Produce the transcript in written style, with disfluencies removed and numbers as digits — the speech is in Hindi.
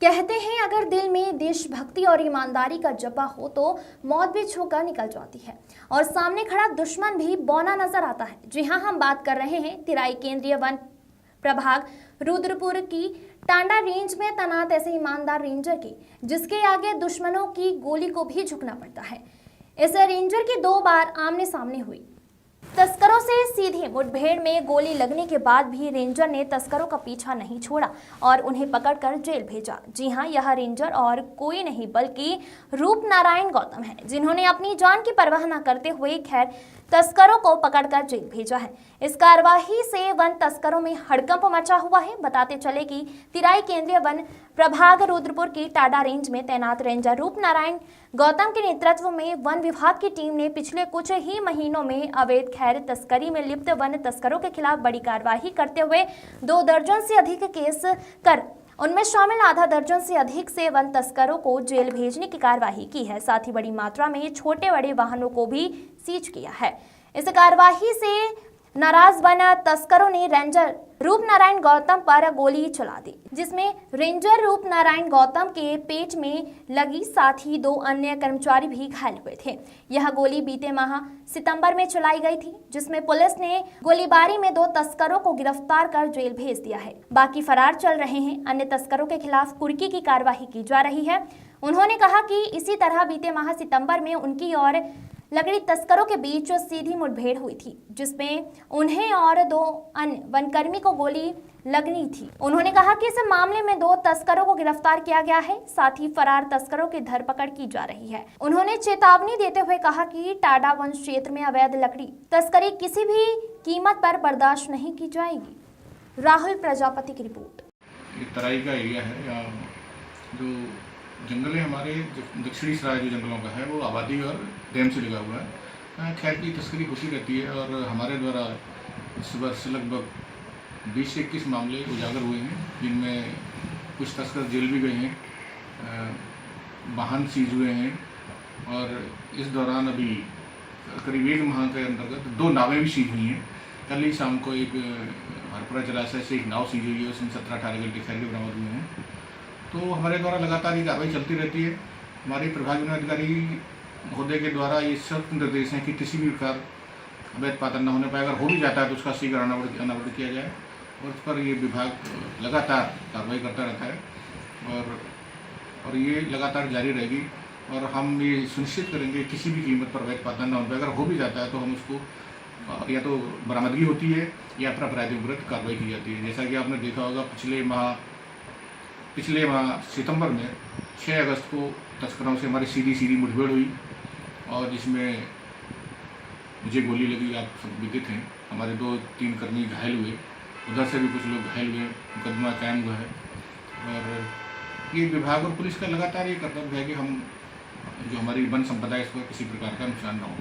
कहते हैं अगर दिल में देशभक्ति और ईमानदारी का जज्बा हो तो मौत भी छूकर निकल जाती है और सामने खड़ा दुश्मन भी बौना नजर आता है। जी हाँ, हम बात कर रहे हैं तिराई केंद्रीय वन प्रभाग रुद्रपुर की टांडा रेंज में तैनात ऐसे ईमानदार रेंजर की, जिसके आगे दुश्मनों की गोली को भी झुकना पड़ता है। इस रेंजर की 2 बार आमने सामने हुई। तस्करों से सीधी मुठभेड़ में गोली लगने के बाद भी रेंजर ने तस्करों का पीछा नहीं छोड़ा और उन्हें पकड़कर जेल भेजा। जी हां, यह रेंजर और कोई नहीं बल्कि रूपनारायण गौतम है, जिन्होंने अपनी जान की परवाह न करते हुए खैर तस्करों को पकड़कर जेल भेजा है। इस कार्रवाई से वन तस्करों में हड़कंप मचा हुआ है। बताते चले कि तिराई केंद्रीय वन प्रभाग रुद्रपुर की टाडा रेंज में तैनात रेंजर रूपनारायण गौतम के नेतृत्व में वन विभाग की टीम ने पिछले कुछ ही महीनों में अवैध खैर तस्करी में लिप्त वन तस्करों के खिलाफ बड़ी कार्रवाई करते हुए 2 दर्जन से अधिक केस कर उनमें शामिल आधा दर्जन से अधिक से वन तस्करों को जेल भेजने की कार्रवाई की है। साथ ही बड़ी मात्रा में छोटे बड़े वाहनों को भी सीज किया है। इस कार्रवाई से नाराज वन तस्करों ने रेंजर रूपनारायण गौतम पर गोली चला दी, जिसमें रेंजर रूपनारायण गौतम के पेट में लगी, साथ ही 2 अन्य कर्मचारी भी घायल हुए थे। यह गोली बीते माह सितंबर में चलाई गई थी, जिसमें पुलिस ने गोलीबारी में 2 तस्करों को गिरफ्तार कर जेल भेज दिया है। बाकी फरार चल रहे हैं। अन्य तस्करों के खिलाफ कुर्की की कार्रवाई की जा रही है। उन्होंने कहा कि इसी तरह बीते माह सितंबर में उनकी और लकड़ी तस्करों के बीच सीधी मुठभेड़ हुई थी, जिसमें उन्हें और 2 अन्य वनकर्मी को गोली लगनी थी। उन्होंने कहा कि इस मामले में 2 तस्करों को गिरफ्तार किया गया है, साथ ही फरार तस्करों की धरपकड़ की जा रही है। उन्होंने चेतावनी देते हुए कहा कि टाडा वन क्षेत्र में अवैध लकड़ी तस्करी किसी भी कीमत पर बर्दाश्त नहीं की जाएगी। राहुल प्रजापति की रिपोर्ट। तराई का एरिया है, यहाँ जो जंगल है हमारे दक्षिणी सराय जो जंगलों का है, वो आबादी और डैम से लगा हुआ है। खैर की तस्करी होती रहती है और हमारे द्वारा इस वर्ष लगभग 20 से 21 मामले उजागर हुए हैं, जिनमें कुछ तस्कर जेल भी गए हैं, वाहन सीज हुए हैं और इस दौरान अभी करीब 1 माह के अंतर्गत 2 नावें भी सीज हुई हैं। कल ही शाम को एक हरपुरा जलाशय से एक नाव सीज हुई है, उसमें 17-18 गड्ढे खैर के बरामद हुए हैं। तो हमारे द्वारा लगातार ये कार्रवाई चलती रहती है। हमारे प्रभागीय अधिकारी महोदय के द्वारा ये सख्त निर्देश हैं कि किसी भी प्रकार अवैध पातन न होने पाए, अगर हो भी जाता है तो उसका शीघ्र अनावरण किया जाए और उस पर ये विभाग लगातार कार्रवाई करता रहता है और ये लगातार जारी रहेगी और हम ये सुनिश्चित करेंगे किसी भी कीमत पर अवैध पातन न होने पाए। अगर हो भी जाता है तो हम उसको या तो बरामदगी होती है या फिर आपराधिक विरुद्ध कार्रवाई की जाती है। जैसा कि आपने देखा होगा, पिछले माह सितंबर में 6 अगस्त को तस्करों से हमारी सीधी मुठभेड़ हुई और जिसमें मुझे गोली लगी, आप सब विदित हैं। हमारे 2-3 कर्मी घायल हुए, उधर से भी कुछ लोग घायल हुए, मुकदमा कायम हुआ है। और ये विभाग और पुलिस का लगातार ये कर्तव्य है कि हम जो हमारी वन संपदा है, इस पर किसी प्रकार का नुकसान न हो।